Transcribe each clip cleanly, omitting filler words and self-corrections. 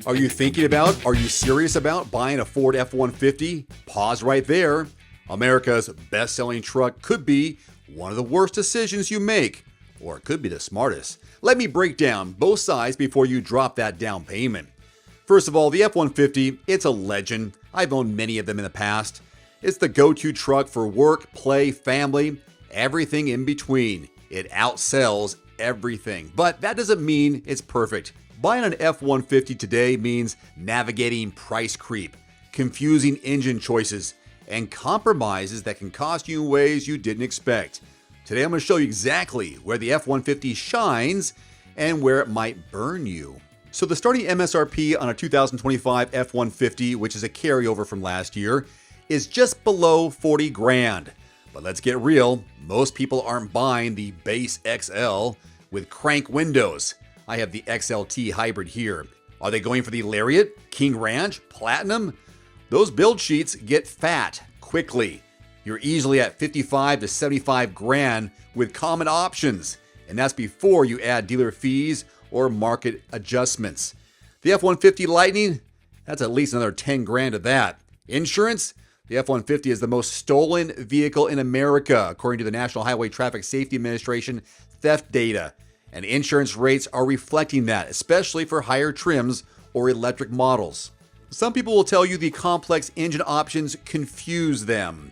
Are you serious about buying a Ford F-150? Pause right there. America's best-selling truck could be one of the worst decisions you make, or it could be the smartest. Let me break down both sides before you drop that down payment. First of all, the F-150, it's a legend. I've owned many of them in the past. It's the go-to truck for work, play, family, everything in between. It outsells everything, but that doesn't mean it's perfect. Buying an F-150 today means navigating price creep, confusing engine choices, and compromises that can cost you in ways you didn't expect. Today I'm going to show you exactly where the F-150 shines and where it might burn you. So the starting MSRP on a 2025 F-150, which is a carryover from last year, is just below 40 grand. But let's get real, most people aren't buying the base XL with crank windows. I have the XLT hybrid here. Are they going for the Lariat, King Ranch, Platinum? Those build sheets get fat quickly. You're easily at 55 to 75 grand with common options, and that's before you add dealer fees or market adjustments. The F-150 Lightning, that's at least another 10 grand of that. Insurance, the F-150 is the most stolen vehicle in America, according to the National Highway Traffic Safety Administration theft data. And insurance rates are reflecting that, especially for higher trims or electric models. Some people will tell you the complex engine options confuse them.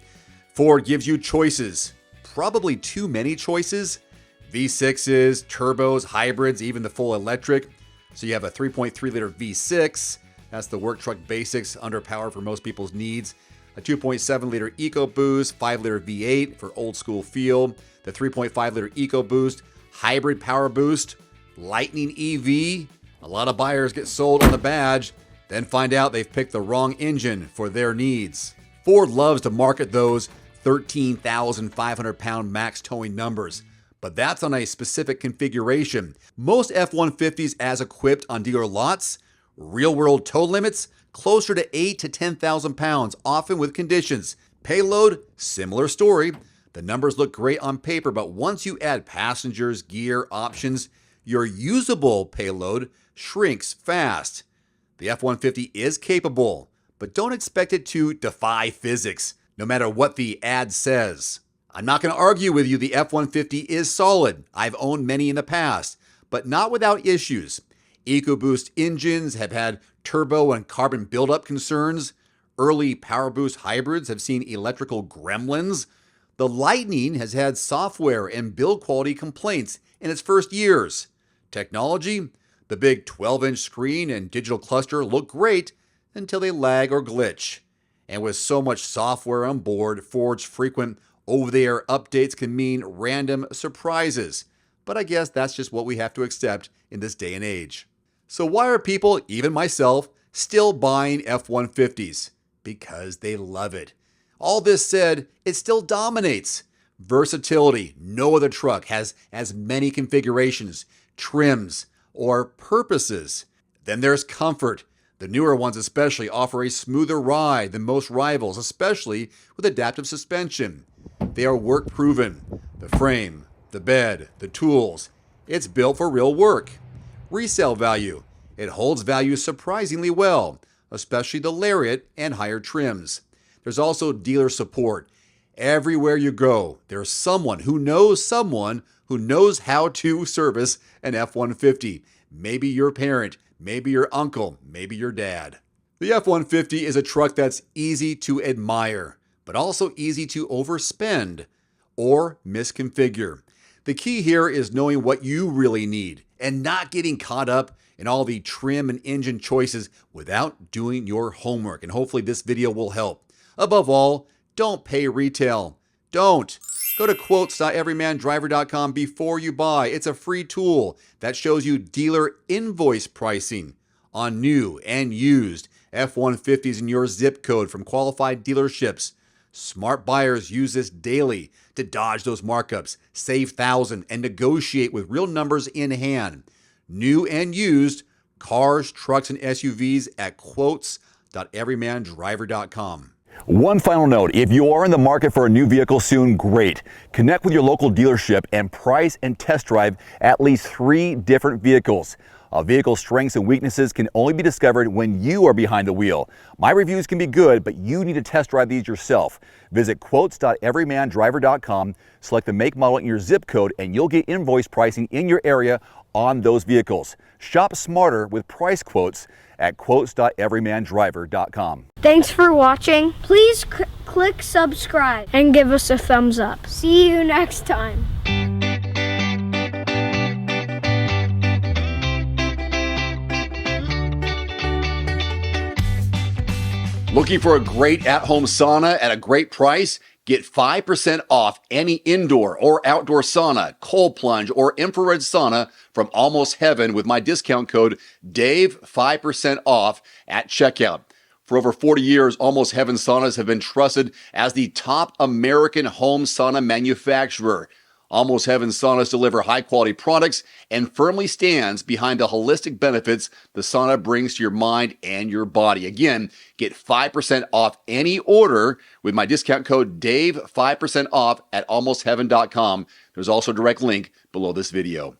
Ford gives you choices, probably too many choices. V6s, turbos, hybrids, even the full electric. So you have a 3.3 liter V6, that's the work truck basics, underpowered for most people's needs. A 2.7 liter EcoBoost, 5 liter V8 for old school feel. The 3.5 liter EcoBoost, hybrid power boost, Lightning EV. A lot of buyers get sold on the badge, then find out they've picked the wrong engine for their needs. Ford loves to market those 13,500 pound max towing numbers, but that's on a specific configuration. Most F-150s as equipped on dealer lots, real world tow limits, closer to 8 to 10,000 pounds, often with conditions. Payload, similar story. The numbers look great on paper, but once you add passengers, gear, options, your usable payload shrinks fast. The F-150 is capable, but don't expect it to defy physics, no matter what the ad says. I'm not going to argue with you the F-150 is solid. I've owned many in the past, but not without issues. EcoBoost engines have had turbo and carbon buildup concerns. Early PowerBoost hybrids have seen electrical gremlins. The Lightning has had software and build quality complaints in its first years. Technology, the big 12-inch screen and digital cluster look great until they lag or glitch. And with so much software on board, Ford's frequent over-the-air updates can mean random surprises. But I guess that's just what we have to accept in this day and age. So why are people, even myself, still buying F-150s? Because they love it. All this said, it still dominates. Versatility. No other truck has as many configurations, trims, or purposes. Then there's comfort. The newer ones especially offer a smoother ride than most rivals, especially with adaptive suspension. They are work proven. The frame, the bed, the tools. It's built for real work. Resale value. It holds value surprisingly well, especially the Lariat and higher trims. There's also dealer support. Everywhere you go, there's someone who knows how to service an F-150. Maybe your parent, maybe your uncle, maybe your dad. The F-150 is a truck that's easy to admire, but also easy to overspend or misconfigure. The key here is knowing what you really need and not getting caught up in all the trim and engine choices without doing your homework. And hopefully this video will help. Above all, don't pay retail. Don't. Go to quotes.everymandriver.com before you buy. It's a free tool that shows you dealer invoice pricing on new and used F-150s in your zip code from qualified dealerships. Smart buyers use this daily to dodge those markups, save thousands, and negotiate with real numbers in hand. New and used cars, trucks, and SUVs at quotes.everymandriver.com. One final note, if you are in the market for a new vehicle soon, great. Connect with your local dealership and price and test drive at least 3 different vehicles. A vehicle's strengths and weaknesses can only be discovered when you are behind the wheel. My reviews can be good, but you need to test drive these yourself. Visit quotes.everymandriver.com, select the make, model, and your zip code, and you'll get invoice pricing in your area on those vehicles. Shop smarter with price quotes at quotes.everymandriver.com. Thanks for watching. Please click subscribe and give us a thumbs up. See you next time. Looking for a great at-home sauna at a great price? Get 5% off any indoor or outdoor sauna, cold plunge, or infrared sauna from Almost Heaven with my discount code DAVE, 5% off at checkout. For over 40 years, Almost Heaven saunas have been trusted as the top American home sauna manufacturer. Almost Heaven saunas deliver high-quality products and firmly stands behind the holistic benefits the sauna brings to your mind and your body. Again, get 5% off any order with my discount code DAVE, 5% off at almostheaven.com. There's also a direct link below this video.